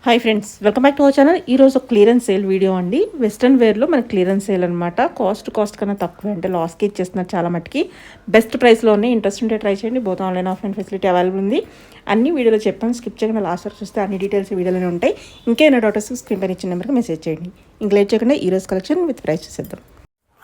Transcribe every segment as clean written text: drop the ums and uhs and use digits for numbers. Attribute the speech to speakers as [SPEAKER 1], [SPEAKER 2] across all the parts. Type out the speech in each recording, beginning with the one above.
[SPEAKER 1] Hi friends, welcome back to our channel. ఈరోజు clearance sale video అండి. Western వేర్లో మనకి clearance sale అనమాట. Cost కన్నా తక్కువ అంటే లాస్కి ఇచ్చేస్తున్నారు చాలా మటుకి. బెస్ట్ ప్రైస్లోనే ఇంట్రెస్ట్ ఉంటే ట్రై చేయండి. Both online offline facility available ఉంది. అన్ని వీడియోలో చెప్పాను, స్కిప్ చేయకుండా లాస్ట్ వరకు చూస్తే అన్ని డీటెయిల్స్ వీడియోలోనే ఉంటాయి. ఇంకేమైనా డౌటర్స్ స్క్రీన్ పైన ఇచ్చిన నెంబర్కి మెసేజ్ చేయండి. ఇంకా లేట్ చేయకుండా ఈరోజు కలెక్షన్ విత్ ప్రైస్ చూసేద్దాం.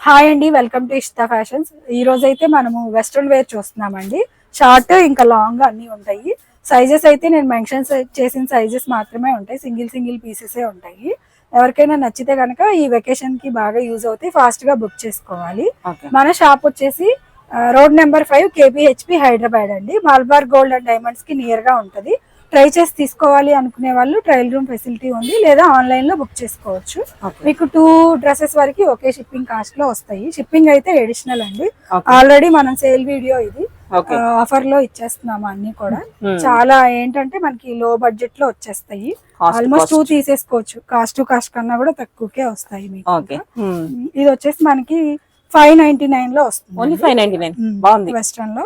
[SPEAKER 2] హాయ్ అండి, వెల్కమ్ టు ఇష్తా ఫ్యాషన్స్. ఈ రోజు అయితే మనము వెస్ట్రన్ వేర్ చూస్తున్నామండి. షార్ట్ ఇంకా లాంగ్ అన్ని ఉంటాయి. సైజెస్ అయితే నేను మెన్షన్ చేసిన సైజెస్ మాత్రమే ఉంటాయి. సింగిల్ పీసెసే ఉంటాయి. ఎవరికైనా నచ్చితే కనుక ఈ వెకేషన్ కి బాగా యూజ్ అవుతాయి. ఫాస్ట్ గా బుక్ చేసుకోవాలి. మన షాప్ వచ్చేసి రోడ్ నెంబర్ 5 KPHP హైదరాబాద్ అండి. మల్బార్ గోల్డ్ అండ్ డైమండ్స్ కి నియర్ గా ఉంటది. ట్రై చేసి తీసుకోవాలి అనుకునే వాళ్ళు ట్రయల్ రూమ్ ఫెసిలిటీ ఉంది, లేదా ఆన్లైన్ లో బుక్ చేసుకోవచ్చు. మీకు 2 డ్రెస్సెస్ వరకు ఒకే షిప్పింగ్ కాస్ట్ లో వస్తాయి. షిప్పింగ్ అయితే ఎడిషనల్ అండి. ఆల్రెడీ మనం సేల్ వీడియో ఇది ఆఫర్ లో ఇచ్చేస్తున్నాము. అన్ని కూడా చాలా ఏంటంటే మనకి లో బడ్జెట్ లో వచ్చేస్తాయి. ఆల్మోస్ట్ 2 తీసేసుకోవచ్చు. కాస్ట్ కన్నా కూడా తక్కువకే వస్తాయి మీకు. ఇది వచ్చేసి మనకి 599 లో వస్తుంది. వెస్ట్రన్ లో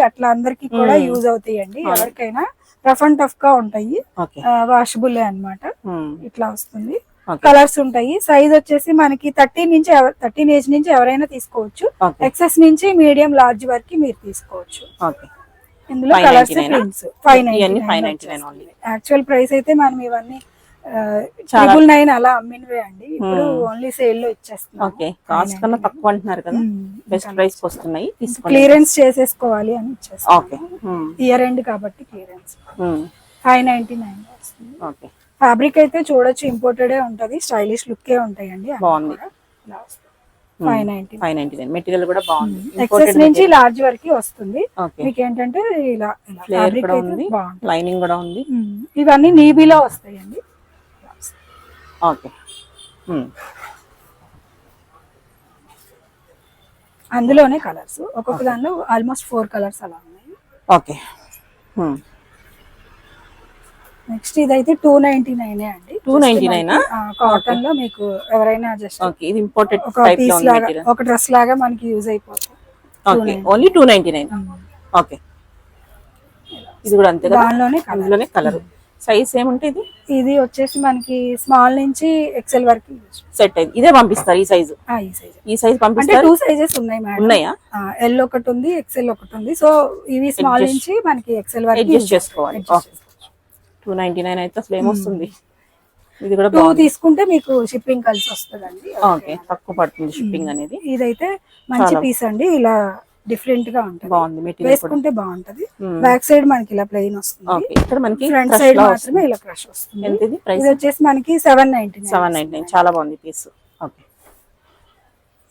[SPEAKER 2] అట్లా అందరికి కూడా యూజ్ అవుతాయండి. ఎవరికైనా రఫ్ అండ్ టఫ్ గా ఉంటాయి. వాషబుల్ అన్నమాట. ఇట్లా వస్తుంది. కలర్స్ ఉంటాయి. సైజ్ వచ్చేసి మనకి 13 ఏజ్ నుంచి ఎవరైనా తీసుకోవచ్చు. ఎక్సెస్ నుంచి మీడియం లార్జ్ వరకు మీరు తీసుకోవచ్చు. ఇందులో కలర్స్ ప్రింట్స్ 599. యాక్చువల్ ప్రైస్ అయితే మనం ఇవన్నీ 999 అలా అమ్మినవే అండి. ఇప్పుడు ఓన్లీ సేల్ లో ఇచ్చేస్తున్నాం.
[SPEAKER 1] కాస్ట్ కన్నా తక్కువ అంటున్నారు కదా, బెస్ట్ ప్రైస్ వస్తున్నాయి.
[SPEAKER 2] క్లియరెన్స్ చేసేసుకోవాలి అని ఇచ్చేస్తాం. ఇయర్ ఎండ్ కాబట్టి క్లియరెన్స్ 599 వస్తుంది. ఫ్యాబ్రిక్ అయితే చూడొచ్చు, ఇంపోర్టెడ్ ఉంటది. స్టైలిష్ లుక్ ఉంటాయండి.
[SPEAKER 1] బాగుంది.
[SPEAKER 2] 599
[SPEAKER 1] మెటీరియల్ కూడా బాగుంది.
[SPEAKER 2] ఎక్సెస్ నుంచి లార్జ్ వరకు వస్తుంది. మీకు ఏంటంటే ఇలా ఫ్యాబ్రిక్ అయితే బాగుంది.
[SPEAKER 1] లైనింగ్ కూడా ఉంది.
[SPEAKER 2] ఇవన్నీ నీబీలో వస్తాయండి.
[SPEAKER 1] ఓకే,
[SPEAKER 2] అందులోనే కలర్స్ ఒక్కొక్క దానిలో ఆల్మోస్ట్ 4 కలర్స్ అలా ఉన్నాయి.
[SPEAKER 1] ఓకే,
[SPEAKER 2] నెక్స్ట్ ఇదైతే 299 అండి.
[SPEAKER 1] 299
[SPEAKER 2] కాటన్ లో మీకు ఎవరైనా జస్ట్
[SPEAKER 1] ఇది ఇంపోర్టెడ్
[SPEAKER 2] ఒక పీస్ లాగా, ఒక డ్రెస్ లాగా మనకి యూజ్ అయిపోతుంది.
[SPEAKER 1] Okay, only 299. ఓకే, ఇది కూడా అంతే కదా. దానిలోనే కలర్. సైజ్ ఏముంటే
[SPEAKER 2] ఇది వచ్చేసి మనకి స్మాల్ నుంచి ఎక్సెల్ వరకు
[SPEAKER 1] సెట్ అయింది. ఇదే పంపిస్తారు. ఈ సైజ్ పంపిస్తారు.
[SPEAKER 2] 2 సైజెస్ ఉన్నాయి మేడం.
[SPEAKER 1] ఉన్నాయా?
[SPEAKER 2] ఎల్ ఒకటి ఉంది, ఎక్సెల్ ఒకటి ఉంది. సో ఇవి స్మాల్ నుంచి మనకి ఎక్సెల్ వరకు
[SPEAKER 1] అడ్జస్ట్ చేసుకోవాలి. 299 అయితే అసలు ఏమొస్తుంది. ఇది కూడా
[SPEAKER 2] 2 తీసుకుంటే మీకు షిప్పింగ్ కలిసి వస్తుందండి.
[SPEAKER 1] ఓకే, తక్కువ పడుతుంది షిప్పింగ్ అనేది.
[SPEAKER 2] ఇదైతే మంచి పీస్ అండి. ఇలా డిఫరెంట్ గా ఉంటుంది.
[SPEAKER 1] బాగుంది. మెటీరియల్
[SPEAKER 2] వేసుకుంటే బాగుంటది. బ్యాక్ సైడ్ మనకి ఇలా ప్లెయిన్ వస్తుంది.
[SPEAKER 1] ఇక్కడ మనకి
[SPEAKER 2] ఫ్రంట్ సైడ్ మాత్రమే ఇలా క్రష్ వస్తుంది.
[SPEAKER 1] ఇది
[SPEAKER 2] వచ్చేసి మనకి 799.
[SPEAKER 1] చాలా బాగుంది పీస్. ఓకే,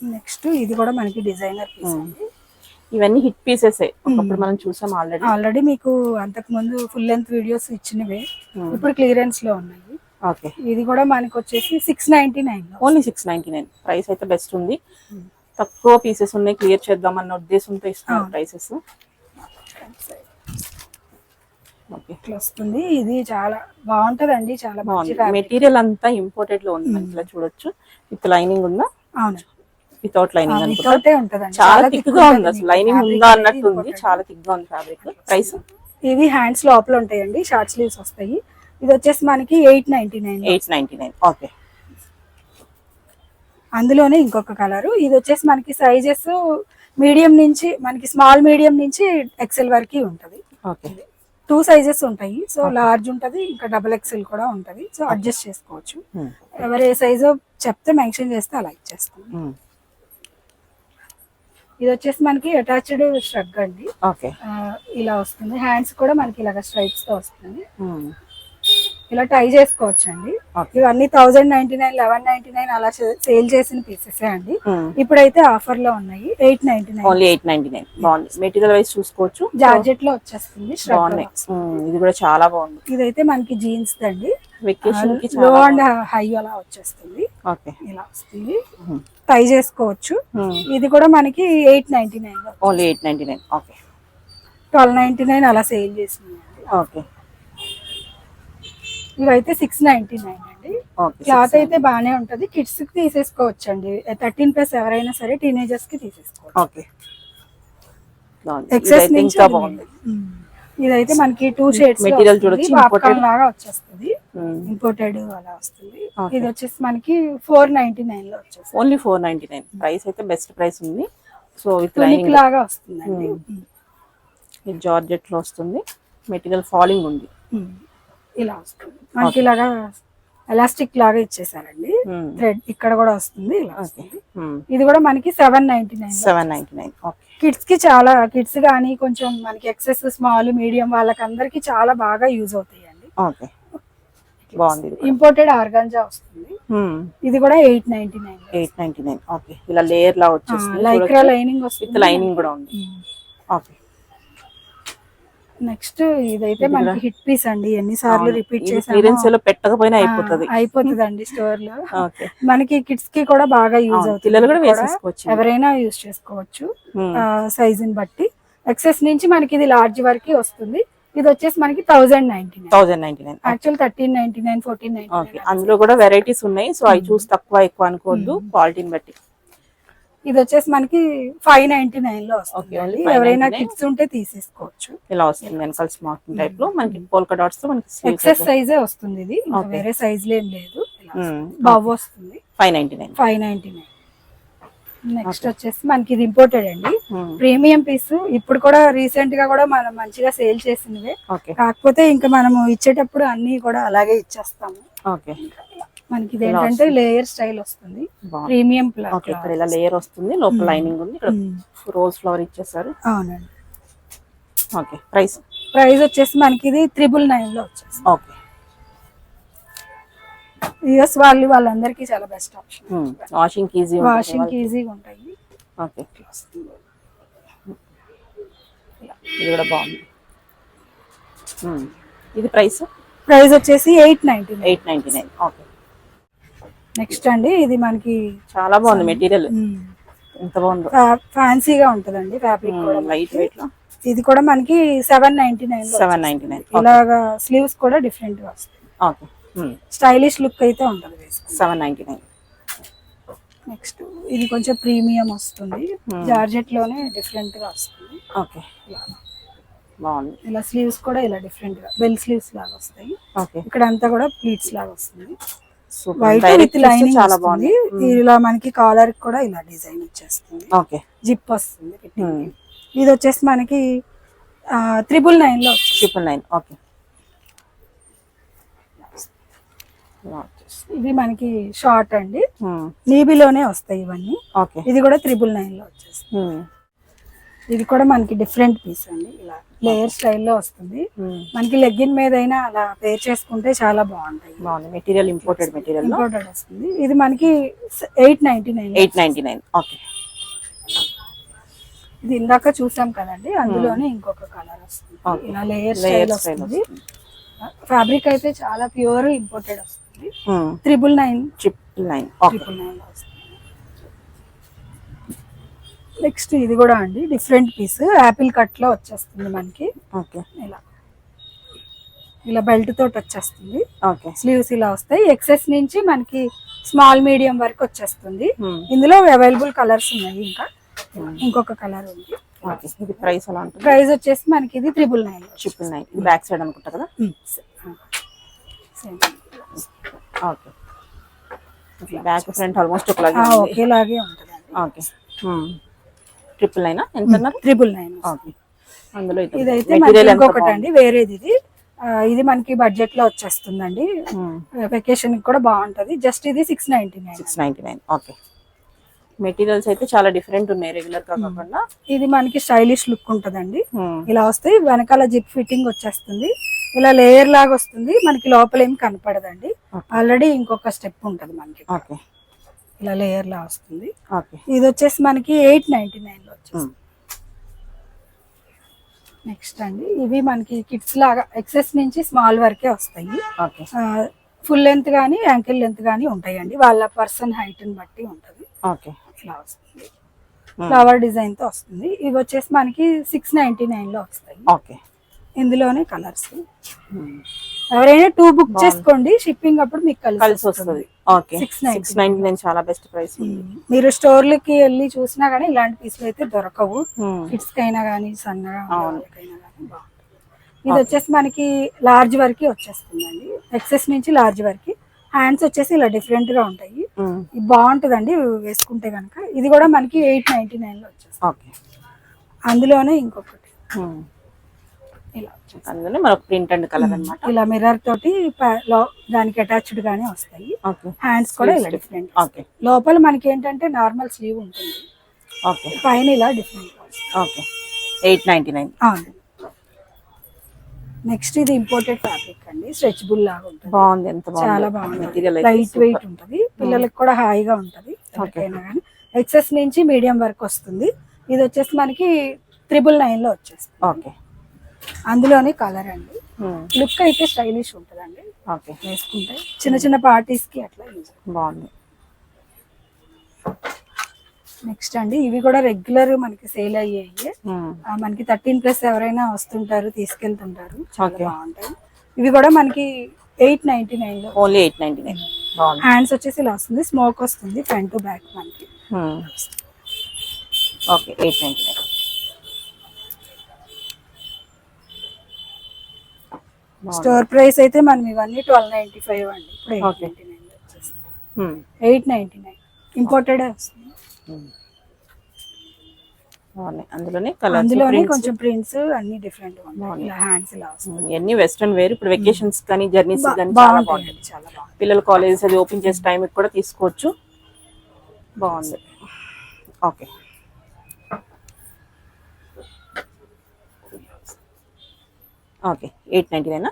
[SPEAKER 2] నెక్స్ట్ ఇది కూడా మనకి డిజైనర్ పీస్ అండి.
[SPEAKER 1] ఇవన్నీ హిట్ పీసెస్. ఒకప్పుడు మనం చూసాం
[SPEAKER 2] ఆల్రెడీ మీకు అంతకు ముందు ఫుల్ లెంత్ వీడియోస్ ఇచ్చినవే ఇప్పుడు క్లియరెన్స్ లో ఉన్నాయి.
[SPEAKER 1] ఓకే,
[SPEAKER 2] ఇది కూడా మనకి వచ్చేసి 699.
[SPEAKER 1] ఓన్లీ 699. ప్రైస్ అయితే బెస్ట్ ఉంది. తక్కువ పీసెస్ ఉన్నాయి, క్లియర్ చేద్దాం అన్న ఉద్దేశంతో ఇస్తున్నారు ప్రైసెస్. ఓకే,
[SPEAKER 2] వస్తుంది. ఇది చాలా బాగుంటదండి. చాలా
[SPEAKER 1] బాగుంది. మెటీరియల్ అంతా ఇంపోర్టెడ్ లో ఉంది. మంచిగా చూడొచ్చు. విత్ లైనింగ్ ఉందా?
[SPEAKER 2] అవును,
[SPEAKER 1] వితౌట్ లైనింగ్
[SPEAKER 2] ఉంటదండి.
[SPEAKER 1] చాలా థిక్ గా ఉంది. అసలు లైనింగ్ ఉందా అన్నట్టు ఉంది. చాలా థిక్ గా ఉంది ఫ్యాబ్రిక్. ప్రైస్
[SPEAKER 2] ఇవి హ్యాండ్స్ లోపల ఉంటాయండి. షార్ట్ స్లీవ్స్ వస్తాయి. ఇది వచ్చేసి మనకి 899.
[SPEAKER 1] ఓకే,
[SPEAKER 2] అందులోనే ఇంకొక కలర్. ఇది వచ్చేసి మనకి సైజెస్ మీడియం నుంచి మనకి స్మాల్ మీడియం నుంచి ఎక్సెల్ వరకు ఉంటది.
[SPEAKER 1] ఓకే,
[SPEAKER 2] 2 సైజెస్ ఉంటాయి. సో లార్జ్ ఉంటది, ఇంకా డబుల్ ఎక్సెల్ కూడా ఉంటది. సో అడ్జస్ట్ చేసుకోవచ్చు. ఎవరు ఏ సైజు చెప్తే మెన్షన్ చేస్తే అలా ఇచ్చేస్తాం. ఇది వచ్చేసి మనకి అటాచ్డ్ స్ట్రగ్ అండి. ఇలా వస్తుంది. హ్యాండ్స్ కూడా మనకి ఇలాగ స్ట్రైప్స్ తో వస్తుంది. ఇలా టై చేసుకోవచ్చు అండి. ఇవన్నీ 1099, 1199 అలా సేల్ చేసిన పీసెస్ అండి. ఇప్పుడైతే ఆఫర్ లో ఉన్నాయి. 899.
[SPEAKER 1] బాగుంది. మెటీరియల్ వైస్ చూసుకోవచ్చు.
[SPEAKER 2] జార్జెట్ లో వచ్చేస్తుంది.
[SPEAKER 1] ఇది కూడా చాలా బాగుంది.
[SPEAKER 2] ఇదైతే మనకి జీన్స్ అండి.
[SPEAKER 1] వెకేషన్ కి
[SPEAKER 2] లో అండ్ హై అలా వచ్చేస్తుంది. ఇలా వస్తుంది. టై చేసుకోవచ్చు. ఇది కూడా మనకి 899.
[SPEAKER 1] ఓన్లీ 899. ఓకే,
[SPEAKER 2] 1299 అలా సేల్ చేసింది.
[SPEAKER 1] ఓకే,
[SPEAKER 2] ఇవైతే 699 అండి. క్లాత్ అయితే బాగానే ఉంటది. కిడ్స్ కి తీసేసుకోవచ్చు అండి. 13+ ఎవరైనా సరే టీనేజర్స్ కి తీసేసుకోవచ్చు.
[SPEAKER 1] ఓకే,
[SPEAKER 2] ఎక్సెస్ నుంచి ఇదైతే మనకి 2 షేడ్స్
[SPEAKER 1] మెటీరియల్ చూడొచ్చు,
[SPEAKER 2] పాప్కార్న్ లాగా వచ్చేస్తుంది, ఇంపోర్టెడ్ అలా వస్తుంది. ఇది వచ్చేసి మనకి 499 లో వచ్చేస్తుంది,
[SPEAKER 1] ఓన్లీ 499. ప్రైస్ అయితే బెస్ట్ ప్రైస్ ఉంది. సో విత్
[SPEAKER 2] టునిక్
[SPEAKER 1] లైనింగ్
[SPEAKER 2] లాగా వస్తుందండి.
[SPEAKER 1] ఇది జార్జెట్ లో వస్తుంది, మెటీరియల్ ఫాలింగ్ ఉంది.
[SPEAKER 2] ఇలా వస్తుంది మనకి, ఇలాగా ఎలాస్టిక్ లాగా ఇచ్చేసారండి. థ్రెడ్ ఇక్కడ కూడా వస్తుంది, ఇలా వస్తుంది. ఇది కూడా మనకి 799.
[SPEAKER 1] 799. ఓకే.
[SPEAKER 2] కిడ్స్ కి చాలా, కిడ్స్ గానీ కొంచెం మనకి ఎక్సెస్ స్మాల్ మీడియం వాళ్ళకందరికి చాలా బాగా యూజ్ అవుతాయండి.
[SPEAKER 1] ఓకే, బాగుంది.
[SPEAKER 2] ఇంపోర్టెడ్ ఆర్గాంజా వస్తుంది. ఇది కూడా 899.
[SPEAKER 1] 899. ఓకే. ఇలా లేయర్ లా వచ్చేస్తుంది,
[SPEAKER 2] లైక్రా లైనింగ్ వస్తుంది,
[SPEAKER 1] విత్ లైనింగ్ కూడా ఉంది. ఓకే.
[SPEAKER 2] నెక్స్ట్ ఇదైతే మనకి హిట్ పీస్ అండి, ఎన్నిసార్లు రిపీట్
[SPEAKER 1] క్లియరెన్స్ లో పెట్టకపోయినా
[SPEAKER 2] అయిపోతుందండి స్టోర్ లో. మనకి కిడ్స్ కి కూడా బాగా యూజ్ అవుతుంది,
[SPEAKER 1] పిల్లలు కూడా వేసేసుకోవచ్చు,
[SPEAKER 2] ఎవరైనా యూజ్ చేసుకోవచ్చు సైజ్ ని బట్టి. ఎక్సెస్ నుంచి మనకి ఇది లార్జ్ వరకు వస్తుంది. ఇది వచ్చేసి మనకి 1099. యాక్చువల్ 1399, 1499.
[SPEAKER 1] అందులో కూడా వెరైటీస్ ఉన్నాయి, సో అవి చూసి తక్కువ ఎక్కువ అనుకోవద్దు, క్వాలిటీని బట్టి.
[SPEAKER 2] ఇది వచ్చేసి మనకి 599 లో వస్తుంది. ఎవరైనా కిడ్స్ ఉంటే తీసేసుకోవచ్చు.
[SPEAKER 1] ఇలా వస్తుంది వెనకాల స్మార్ట్ టైప్ లో మనకి పోల్కా డాట్స్ తో మనకి
[SPEAKER 2] ఎక్సెస్ సైజే వస్తుంది, ఇది వేరే సైజ్ ఏం లేదు. బాబు వస్తుంది 599. నెక్స్ట్ వచ్చేసి మనకి ఇది ఇంపోర్టెడ్ అండి, ప్రీమియం పీస్. ఇప్పుడు కూడా రీసెంట్ గా కూడా మనం మంచిగా సేల్ చేసినవే, కాకపోతే ఇంకా మనము ఇచ్చేటప్పుడు అన్ని కూడా అలాగే ఇచ్చేస్తాము. మనకి ఇది ఏంటంటే లేయర్ స్టైల్ వస్తుంది, ప్రీమియం
[SPEAKER 1] ఇక్కడ ఇలా లేయర్ వస్తుంది, లోపల లైనింగ్ ఉంది, ఇక్కడ రోజ్ ఫ్లవర్ ఇచ్చేసారు.
[SPEAKER 2] అవునండి.
[SPEAKER 1] ఓకే. ప్రైస్
[SPEAKER 2] వచ్చేసి మనకి ఇది 999 లో వచ్చేసి.
[SPEAKER 1] ఓకే.
[SPEAKER 2] యూఎస్ వాళ్ళందరికీ చాలా బెస్ట్ ఆప్షన్. వాషింగ్ ఈజీగా ఉంటాయి.
[SPEAKER 1] ఓకే. ఇది కూడా బాగుంది. ఇది ప్రైస్
[SPEAKER 2] వచ్చేసి 899.
[SPEAKER 1] ఓకే.
[SPEAKER 2] నెక్స్ట్ అండి ఇది మనకి
[SPEAKER 1] చాలా బాగుంది మెటీరియల్, ఎంత బాగుందో,
[SPEAKER 2] ఫ్యాన్సీగా ఉంటదండి ఫ్యాబ్రిక్ కూడా,
[SPEAKER 1] లైట్ వెయిట్ లో.
[SPEAKER 2] ఇది కూడా మనకి 799. ఇలాగా స్లీవ్స్ కూడా డిఫరెంట్ గా వస్తాయి.
[SPEAKER 1] ఓకే.
[SPEAKER 2] స్టైలిష్ లుక్ అయితే ఉంటుంది.
[SPEAKER 1] 799.
[SPEAKER 2] నెక్స్ట్ ఇది కొంచెం ప్రీమియం వస్తుంది, జార్జెట్ లోనే డిఫరెంట్ గా వస్తుంది.
[SPEAKER 1] ఓకే. బాగుంది.
[SPEAKER 2] ఇలా స్లీవ్స్ కూడా ఇలా డిఫరెంట్ గా బెల్ స్లీవ్స్ లాగా వస్తాయి.
[SPEAKER 1] ఓకే.
[SPEAKER 2] ఇక్కడ అంతా కూడా ప్లీట్స్ లాగా వస్తుంది, వైట్ విత్ లైనింగ్ చాలా బాగుంది. ఇలా మనకి కాలర్ కూడా ఇలా డిజైన్ వచ్చేస్తుంది.
[SPEAKER 1] ఓకే.
[SPEAKER 2] జిప్ వస్తుంది. ఇది వచ్చేసి మనకి 999 లో
[SPEAKER 1] 999. ఓకే.
[SPEAKER 2] ఇది మనకి షార్ట్ అండి, నీబీలోనే వస్తాయి ఇవన్నీ.
[SPEAKER 1] ఓకే.
[SPEAKER 2] ఇది కూడా 999 లో వచ్చేస్తుంది. ఇది కూడా మనకి డిఫరెంట్ పీస్ అండి, ఇలా లేయర్ స్టైల్లో వస్తుంది. మనకి లెగ్గిన్ మీద అయినా అలా పేర్ చేసుకుంటే చాలా బాగుంటాయి.
[SPEAKER 1] మెటీరియల్ ఇంపోర్టెడ్
[SPEAKER 2] వస్తుంది. ఇది మనకి 899.
[SPEAKER 1] ఓకే.
[SPEAKER 2] ఇది ఇందాక చూసాం కదండి, అందులోనే ఇంకొక కలర్ వస్తుంది, ఇలా లేయర్ స్టైల్ వస్తుంది. ఫ్యాబ్రిక్ అయితే చాలా ప్యూర్ ఇంపోర్టెడ్ వస్తుంది. 999 వస్తుంది. నెక్స్ట్ ఇది కూడా అండి డిఫరెంట్ పీస్, యాపిల్ కట్ లో వచ్చేస్తుంది మనకి. ఇలా బెల్ట్ తోటి వచ్చేస్తుంది. స్లీవ్స్ ఇలా వస్తాయి. ఎక్సెస్ నుంచి మనకి స్మాల్ మీడియం వరకు వచ్చేస్తుంది. ఇందులో అవైలబుల్ కలర్స్ ఉన్నాయి, ఇంకా ఇంకొక కలర్ ఉంది. ప్రైస్ వచ్చేసి మనకి ఇది 999.
[SPEAKER 1] బ్యాక్ సైడ్ అనుకుంటా కదా. బ్యాక్ ఫ్రంట్ ఆల్మోస్ట్
[SPEAKER 2] ఒకేలాగే ఉంటుంది.
[SPEAKER 1] ఓకే. 999 ఎంత అన్నారు?
[SPEAKER 2] 999. అందులో ఇదైతే మనకి ఇంకొకటి అండి వేరేది. ఇది మనకి బడ్జెట్ లో వచ్చేస్తుందండి, వెకేషన్ కూడా బాగుంటది. జస్ట్ ఇది 699.
[SPEAKER 1] ఓకే. మెటీరియల్స్ అయితే చాలా డిఫరెంట్ ఉన్నాయి, రెగ్యులర్ గా కాకుండా.
[SPEAKER 2] ఇది మనకి స్టైలిష్ లుక్ ఉంటదండి. ఇలా వస్తాయి, వెనకాల జిప్ ఫిట్టింగ్ వచ్చేస్తుంది, ఇలా లేయర్ లాగా వస్తుంది. మనకి లోపల ఏం కనపడదండి, ఆల్రెడీ ఇంకొక స్టెప్ ఉంటది మనకి. ఇలా లేయర్ లా వస్తుంది. ఇది వచ్చేసి మనకి 899 లో వచ్చేస్తుంది. నెక్స్ట్ అండి ఇవి మనకి కిడ్స్ లాగా ఎక్సెస్ నుంచి స్మాల్ వరకే వస్తాయి. ఫుల్ లెంత్ గానీ యాంకిల్ లెంత్ గానీ ఉంటాయండి, వాళ్ళ పర్సన్ హైట్ ని బట్టి ఉంటది. ఇలా వస్తుంది, ఫ్లవర్ డిజైన్ తో వస్తుంది. ఇవి వచ్చేసి మనకి 699 లో వస్తాయి. ఇందులోనే కలర్స్. ఎవరైనా 2 బుక్ చేసుకోండి, షిప్పింగ్ అప్పుడు మీకు కలిసి వస్తుంది.
[SPEAKER 1] 699 చాలా బెస్ట్ ప్రైస్.
[SPEAKER 2] మీరు స్టోర్లకి వెళ్ళి చూసినా గానీ ఇలాంటి పీసులు అయితే దొరకవు, కిడ్స్ కైనా గానీ సన్నగా వాళ్ళకైనా గానీ బాగుంటుంది. ఇది వచ్చేసి మనకి లార్జ్ వరకు వచ్చేస్తుందండి, ఎక్సెస్ నుంచి లార్జ్ వరకు. హ్యాండ్స్ వచ్చేసి ఇలా డిఫరెంట్ గా ఉంటాయి, ఇది బాగుంటుందండి వేసుకుంటే కనుక. ఇది కూడా మనకి 899 లో వచ్చేస్తుంది.
[SPEAKER 1] ఓకే,
[SPEAKER 2] అందులోనే ఇంకొకటి ఇలా
[SPEAKER 1] అందులోనే మనకు ప్రింట్ అండ్ కలర్ అన్నమాట.
[SPEAKER 2] ఇలా మిర్రర్ తోటి దానికి అటాచ్డ్ గానే వస్తాయి.
[SPEAKER 1] ఓకే,
[SPEAKER 2] హ్యాండ్స్ కూడా ఇలా డిఫరెంట్.
[SPEAKER 1] ఓకే,
[SPEAKER 2] లోపల మనకి ఏంటంటే నార్మల్ స్లీవ్ ఉంటుంది,
[SPEAKER 1] ఓకే,
[SPEAKER 2] పైన ఇలా డిఫరెంట్.
[SPEAKER 1] ఓకే, 899.
[SPEAKER 2] నెక్స్ట్ ఇది ఇంపోర్టెడ్ ఫ్యాబ్రిక్ అండి, స్ట్రెచబుల్ లాగా ఉంటుంది.
[SPEAKER 1] బాగుంది, ఎంత
[SPEAKER 2] చాలా బాగుంది, లైట్ వెయిట్ ఉంటుంది, పిల్లలకి కూడా హాయిగా ఉంటది ఎవరికైనా కానీ. ఎక్సెస్ నుంచి మీడియం వరకు వస్తుంది. ఇది వచ్చేసి మనకి 999 లో వచ్చేస్తుంది.
[SPEAKER 1] ఓకే,
[SPEAKER 2] అందులోనే కలర్ అండి, లుక్ అయితే స్టైలిష్ ఉంటుందండి.
[SPEAKER 1] ఓకే,
[SPEAKER 2] వేసుకుంటే చిన్న చిన్న పార్టీస్ కి అట్లా యూజ్.
[SPEAKER 1] బాగుంది.
[SPEAKER 2] నెక్స్ట్ అండి ఇవి కూడా రెగ్యులర్ మనకి సేల్ అయ్యాయి, మనకి 13+ ఎవరైనా వస్తుంటారు తీసుకెళ్తుంటారు, చాలా బాగుంటాయి. ఇవి కూడా మనకి 899 లో,
[SPEAKER 1] ఓన్లీ 899.
[SPEAKER 2] హ్యాండ్స్ వచ్చేసి ఇలా వస్తుంది, స్మోక్ వస్తుంది ఫ్రంట్ టు బ్యాక్ మనకి.
[SPEAKER 1] ఓకే, 899.
[SPEAKER 2] స్టోర్ ప్రైస్ అయితే మనం ఇవన్నీ 1295 అండి, ఇప్పుడు 899 లో వచ్చేస్తుంది. 899 ఇంపోర్టెడ్ వస్తుంది. అందులోనే కొంచెం ప్రింట్స్ అన్ని డిఫరెంట్ ఉంటాయి, హ్యాండ్స్ ఇలా వస్తుంది.
[SPEAKER 1] ఇవన్నీ వెస్ట్రన్ వేర్, ఇప్పుడు వెకేషన్స్ కానీ జర్నీస్ కానీ చాలా బాగుంటుంది.
[SPEAKER 2] చాలా బాగుంది,
[SPEAKER 1] పిల్లల కాలేజెస్ అది ఓపెన్ చేసే టైంకి కూడా తీసుకోవచ్చు. బాగుంది. Okay, okay, 899.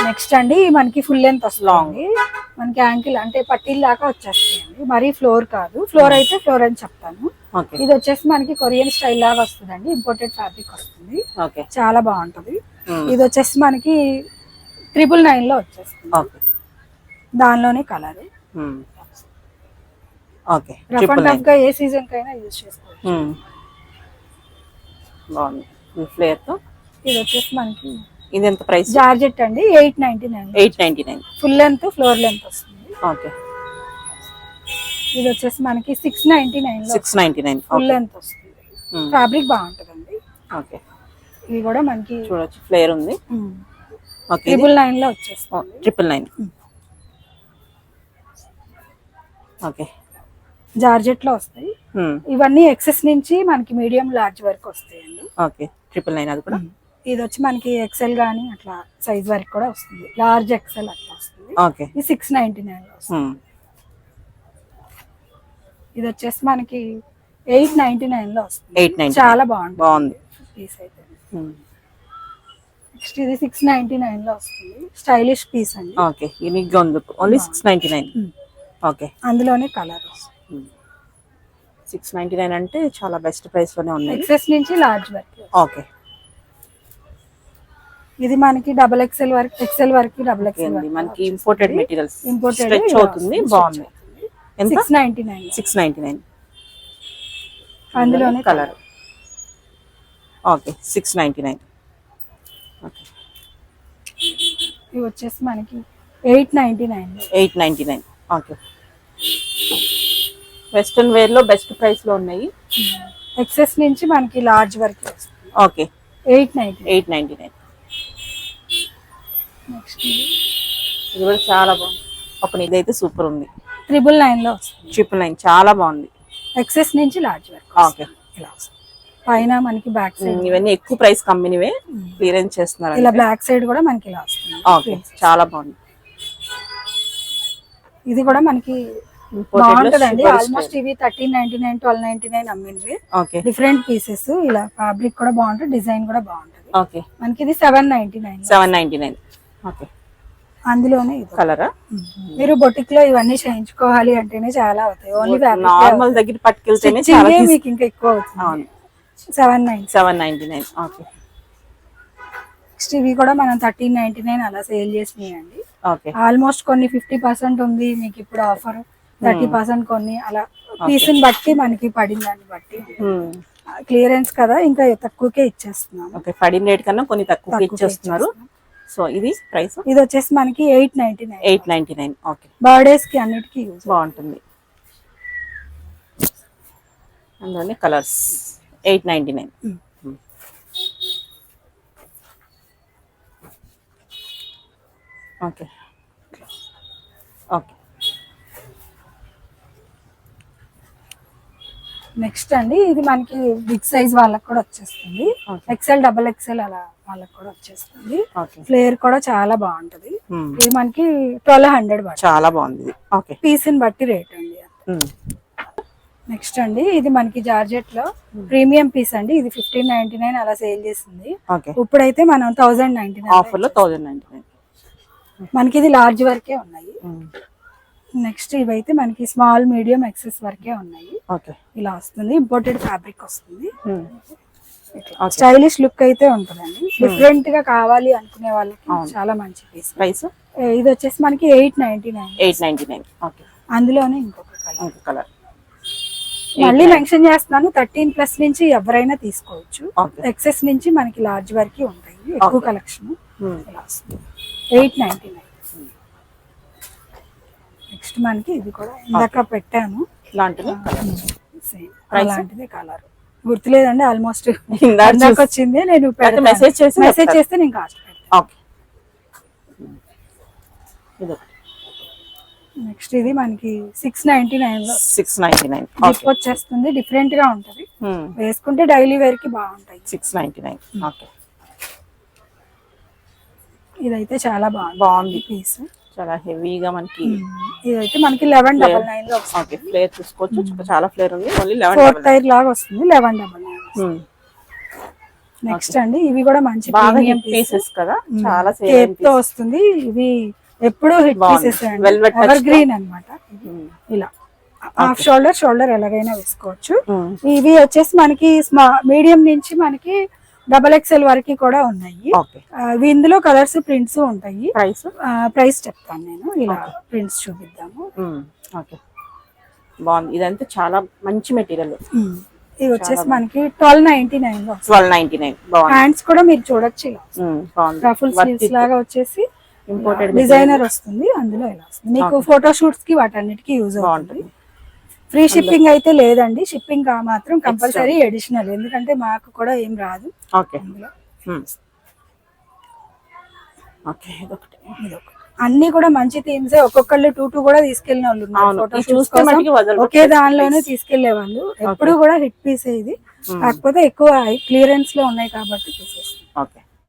[SPEAKER 2] నెక్స్ట్ అండి మనకి ఫుల్ లెంత్ వస్తుంది, మనకి యాంకిల్ అంటే పట్టీల్ దాకా వచ్చేస్తాయండి, మరీ ఫ్లోర్ కాదు. ఫ్లోర్ అయితే ఫ్లోర్ అని చెప్తాను. ఇది వచ్చేసి మనకి కొరియన్ స్టైల్ లాగా వస్తుందండి, ఇంపోర్టెడ్ ఫ్యాబ్రిక్ వస్తుంది, చాలా బాగుంటది. ఇది వచ్చేసి మనకి 999 లో వచ్చేస్తుంది. దానిలోనే కలర్ రఫ్ అండ్ టఫ్ గా ఏ సీజన్ కైనా యూజ్ చేసుకోవచ్చు.
[SPEAKER 1] బాగుంది ఫ్లేర్ తో.
[SPEAKER 2] ఇది వచ్చేసి మనకి
[SPEAKER 1] ఇది ఎంత ప్రైస్?
[SPEAKER 2] జార్జెట్ అండి, 899.
[SPEAKER 1] 899
[SPEAKER 2] ఫుల్ లెంత్ ఫ్లోర్ లెంత్ వస్తుంది.
[SPEAKER 1] ఓకే,
[SPEAKER 2] ఇది వచ్చేసి మనకి 699 లో
[SPEAKER 1] 699
[SPEAKER 2] ఫుల్ లెంత్ వస్తుంది, ఫ్యాబ్రిక్ బాగుంటుందండి.
[SPEAKER 1] ఓకే,
[SPEAKER 2] ఇది కూడా మనకి
[SPEAKER 1] చూడొచ్చు ఫ్లేర్ ఉంది. ఓకే,
[SPEAKER 2] 999 లో వచ్చేస్తుంది.
[SPEAKER 1] 999. ఓకే,
[SPEAKER 2] జార్జెట్ లో వస్తాయి ఇవన్నీ, ఎక్సెస్ నుంచి మనకి మీడియం లార్జ్ వరకు వస్తాయండి.
[SPEAKER 1] ఓకే, 999 అది కూడా.
[SPEAKER 2] ఇది వచ్చి మనకి ఎక్సెల్ గానీ అట్లా సైజ్ వరకు కూడా వస్తుంది, లార్జ్ ఎక్సెల్ అట్లా వస్తుంది.
[SPEAKER 1] ఓకే,
[SPEAKER 2] ఇది 699 లో వస్తుంది. ఇది వచ్చేసి మనకి 899 లో వస్తుంది.
[SPEAKER 1] 899
[SPEAKER 2] చాలా బాగుంది పీస్ అయితే. నెక్స్ట్ ఇది 699 లో వస్తుంది, స్టైలిష్ పీస్ అండి.
[SPEAKER 1] ఓకే, యూనిక్ గా ఉంది, ఓన్లీ 699. ఓకే,
[SPEAKER 2] అందులోనే కలర్
[SPEAKER 1] 699 అంటే చాలా బెస్ట్ ప్రైస్ లోనే ఉంది,
[SPEAKER 2] ఎక్సెస్ నుంచి లార్జ్ వరకు.
[SPEAKER 1] ఓకే,
[SPEAKER 2] ఇది మనకి XXL వరకు, ఎక్సెల్ వరకు XXL వరకు
[SPEAKER 1] మనకి ఇంపోర్టెడ్ మెటీరియల్స్,
[SPEAKER 2] ఇంపోర్టెడ్
[SPEAKER 1] స్ట్రెచ్ అవుతుంది, బాగుంది. ఎంత?
[SPEAKER 2] 699.
[SPEAKER 1] 699.
[SPEAKER 2] అందులోనే
[SPEAKER 1] కలర్. ఓకే, 699. ఓకే,
[SPEAKER 2] ఇవి వచ్చేసి మనకి 899.
[SPEAKER 1] 899. ఓకే, వెస్ట్రన్ వేర్ లో బెస్ట్ ప్రైస్ లో ఉన్నాయి,
[SPEAKER 2] ఎక్సెస్ నుంచి మనకి లార్జ్ వరకు వస్తుంది.
[SPEAKER 1] ఓకే, 899.
[SPEAKER 2] నెక్స్ట్
[SPEAKER 1] ఇది కూడా చాలా బాగుంది. ఒక ఇదైతే సూపర్ ఉంది,
[SPEAKER 2] 999 లో వస్తుంది.
[SPEAKER 1] 999 చాలా బాగుంది,
[SPEAKER 2] ఎక్సెస్ నుంచి లార్జ్ వరకు.
[SPEAKER 1] ఓకే,
[SPEAKER 2] ఇలా పైన మనకి బ్యాక్ సైడ్
[SPEAKER 1] ఇవన్నీ ఎక్కువ ప్రైస్ కంపెనీవే క్లియరెన్స్ చేస్తున్నారు,
[SPEAKER 2] ఇలా బ్లాక్ సైడ్ కూడా మనకి ఇలా వస్తుంది.
[SPEAKER 1] ఓకే, చాలా బాగుంది.
[SPEAKER 2] ఇది కూడా మనకి బాగుంటదండి, ఆల్మోస్ట్ ఇవి 1399 1299 అమ్మింది.
[SPEAKER 1] ఓకే,
[SPEAKER 2] డిఫరెంట్ పీసెస్, ఇలా ఫ్యాబ్రిక్ కూడా బాగుంటుంది, డిజైన్ కూడా బాగుంటది.
[SPEAKER 1] ఓకే,
[SPEAKER 2] మనకి ఇది 799.
[SPEAKER 1] 799. ఓకే,
[SPEAKER 2] అందులోనే
[SPEAKER 1] కలరా?
[SPEAKER 2] మీరు బొటిక్ లో ఇవన్నీ చేయించుకోవాలి అంటేనే చాలా అవుతాయి, ఓన్లీ
[SPEAKER 1] నార్మల్ దగ్గర పట్టుకెళ్తేనే
[SPEAKER 2] చాలా మీకు ఇంకా ఎక్కువ అవుతుంది. 799.
[SPEAKER 1] ఓకే,
[SPEAKER 2] నెక్స్ట్ ఇవి కూడా మనం 1399 అలా సేల్ చేసినాయండి.
[SPEAKER 1] ఓకే,
[SPEAKER 2] ఆల్మోస్ట్ కొన్ని 50% ఉంది మీకు ఇప్పుడు ఆఫర్, 30% కొన్ని అలా పీస్ ని బట్టి మనకి పడిన దాన్ని బట్టి. క్లియరెన్స్ కదా, ఇంకా తక్కువకే ఇచ్చేస్తున్నాం.
[SPEAKER 1] ఓకే, పడిన రేట్ కన్నా కొన్ని తక్కువ ఇచ్చేస్తున్నారు. సో ఇది ప్రైస్,
[SPEAKER 2] ఇది వచ్చేసి మనకి 899.
[SPEAKER 1] 899. ఓకే,
[SPEAKER 2] బర్త్డేస్ కి అన్నిటికీ యూజ్
[SPEAKER 1] బాగుంటుంది. అందులోనే కలర్స్ 899. Okay okay.
[SPEAKER 2] నెక్స్ట్ అండి ఇది మనకి బిగ్ సైజ్ వాళ్ళకి కూడా వచ్చేస్తుంది,
[SPEAKER 1] Okay.
[SPEAKER 2] ఎక్సెల్ డబల్ ఎక్సెల్ అలా వాళ్ళకి కూడా వచ్చేస్తుంది.
[SPEAKER 1] ఓకే.
[SPEAKER 2] ఫ్లేర్ కూడా చాలా బాగుంటది. ఇది మనకి 1200 పడుతుంది.
[SPEAKER 1] చాలా బాగుంది ఇది. ఓకే.
[SPEAKER 2] పీస్ ని బట్టి రేట్ అండి. నెక్స్ట్ అండి ఇది మనకి జార్జెట్ లో ప్రీమియం పీస్ అండి. ఇది 1599 అలా సేల్ చేస్తుంది.
[SPEAKER 1] ఓకే.
[SPEAKER 2] ఇప్పుడైతే మనం 1099
[SPEAKER 1] ఆఫర్ లో 1099.
[SPEAKER 2] మనకి ఇది లార్జ్ వరకే ఉన్నాయి. నెక్స్ట్ ఇవైతే మనకి స్మాల్ మీడియం ఎక్సెస్ వరకే ఉన్నాయి.
[SPEAKER 1] ఓకే.
[SPEAKER 2] ఇలా వస్తుంది, ఇంపోర్టెడ్ ఫ్యాబ్రిక్ వస్తుంది.
[SPEAKER 1] Okay.
[SPEAKER 2] స్టైలిష్ లుక్ అయితే ఉంటుందండి. డిఫరెంట్ గా కావాలి అనుకునే వాళ్ళకి చాలా మంచి పీస్.
[SPEAKER 1] ప్రైస్
[SPEAKER 2] ఇది వచ్చేసి మనకి 899.
[SPEAKER 1] 899. ఓకే.
[SPEAKER 2] అందులోనే ఇంకొక కలర్.
[SPEAKER 1] కలర్
[SPEAKER 2] మళ్ళీ మెన్షన్ చేస్తున్నాను, 13+ నుంచి ఎవరైనా తీసుకోవచ్చు.
[SPEAKER 1] Okay.
[SPEAKER 2] ఎక్సెస్ నుంచి మనకి లార్జ్ వరకు ఉంటాయి, ఎక్కువ కలెక్షన్. ఇలా వస్తుంది 899. నెక్స్ట్ మనకి ఇది కూడా ఇందాక పెట్టాను
[SPEAKER 1] ఇలాంటిది
[SPEAKER 2] సేమ్ అలాంటిదే కలర్ గుర్తులేదండి. ఆల్మోస్ట్
[SPEAKER 1] ఇందాక
[SPEAKER 2] ఇందాక వచ్చింది, నేను
[SPEAKER 1] మెసేజ్
[SPEAKER 2] చేస్తే నేను కాస్ట్ పెడతాను.
[SPEAKER 1] ఓకే. ఇది
[SPEAKER 2] నెక్స్ట్ ఇది మనకి 699 లో
[SPEAKER 1] 699.
[SPEAKER 2] జిప్ వచ్చేస్తుంది, డిఫరెంట్ గా ఉంటది. వేసుకుంటే డైలీ వేర్ కి బాగుంటాయి.
[SPEAKER 1] 699. ఓకే.
[SPEAKER 2] ఇదైతే చాలా
[SPEAKER 1] బాగుంది
[SPEAKER 2] పీస్,
[SPEAKER 1] చాలా హెవీగా మనకి.
[SPEAKER 2] ఇదైతే మనకి 1199 లో వస్తుంది.
[SPEAKER 1] ఓకే. ఫ్లేర్ చూసుకోవచ్చు, చాలా ఫ్లేర్ ఉంది. ఓన్లీ
[SPEAKER 2] 4 టైర్ లాగా వస్తుంది, 1199. నెక్స్ట్ అండి ఇవి కూడా మంచి ప్రీమియం
[SPEAKER 1] పీసెస్ కదా, చాలా
[SPEAKER 2] కేప్ తో వస్తుంది. ఇవి ఎప్పుడు హిట్ పీసెస్ అండి, ఎవర్ గ్రీన్ అన్నమాట. ఇలా హాఫ్ షోల్డర్ ఎలాగైనా వేసుకోవచ్చు. ఇవి వచ్చేసి మనకి మీడియం నుంచి మనకి డబల్ ఎక్స్ఎల్ వరకు కూడా ఉన్నాయి. ఇవి ఇందులో కలర్స్ ప్రింట్స్ ఉంటాయి. ప్రైస్ చెప్తాను నేను, ఇలా ప్రింట్స్ చూపిద్దాము.
[SPEAKER 1] ఓకే. బాగుంది, ఇదంతా చాలా మంచి మెటీరియల్.
[SPEAKER 2] ఇది వచ్చేసి మనకి 1299 లో
[SPEAKER 1] 1299. బాగుంది.
[SPEAKER 2] హ్యాండ్స్ కూడా మీరు చూడొచ్చు, ఇలా రఫుల్ స్లీవ్స్ లాగా వచ్చేసి ఇంపోర్టెడ్ డిజైనర్ వస్తుంది. అందులో ఇలా వస్తుంది మీకు ఫోటో షూట్స్ కి వాటన్నిటికి యూజ్ అవుతుంది. ఫ్రీ షిప్పింగ్ అయితే లేదండి, షిప్పింగ్ మాత్రం కంపల్సరీ అడిషనల్, ఎందుకంటే మాకు కూడా ఏం రాదు.
[SPEAKER 1] ఓకే. ఓకే.
[SPEAKER 2] అన్ని కూడా మంచి థీమ్స్, ఒక్కొక్కళ్ళు 2 కూడా తీసుకెళ్లిన వాళ్ళు ఉన్నారు. ఫోటో షూట్స్ కోసం ఒకే దానిలోనే తీసుకెళ్లే వాళ్ళు. ఎప్పుడు కూడా హిట్ పీస్ ఇది, కాకపోతే ఎక్కువ క్లియరెన్స్ లో ఉన్నాయి కాబట్టి తీసేస్తాం.
[SPEAKER 1] ఓకే.